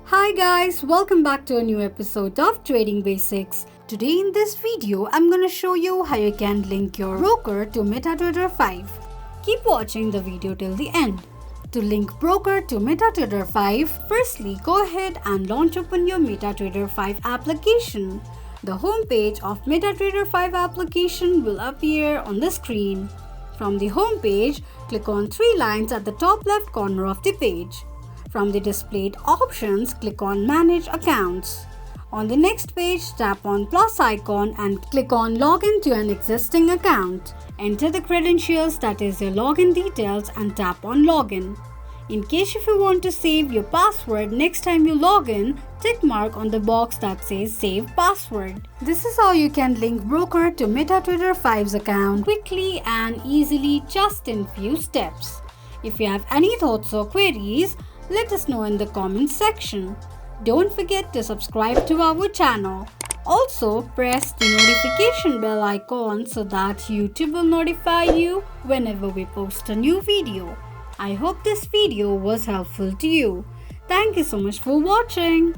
Hi guys, welcome back to a new episode of Trading Basics. Today in this video, I'm gonna show you how you can link your broker to Metatrader 5. Keep watching the video till the end. To link broker to Metatrader 5, firstly go ahead and launch open your Metatrader 5 application. The home page of Metatrader 5 application will appear on the screen. From the home page, click on three lines at the top left corner of the page. From the displayed options, click on Manage Accounts. On the next page, tap on plus icon and click on Login to an existing account. Enter the credentials, that is your login details, and tap on Login. In case if you want to save your password next time you log in, tick mark on the box that says Save Password. This is how you can link broker to Metatrader 5's account quickly and easily, just in few steps. If you have any thoughts or queries, let us know in the comments section. Don't forget to subscribe to our channel. Also, press the notification bell icon so that YouTube will notify you whenever we post a new video. I hope this video was helpful to you. Thank you so much for watching.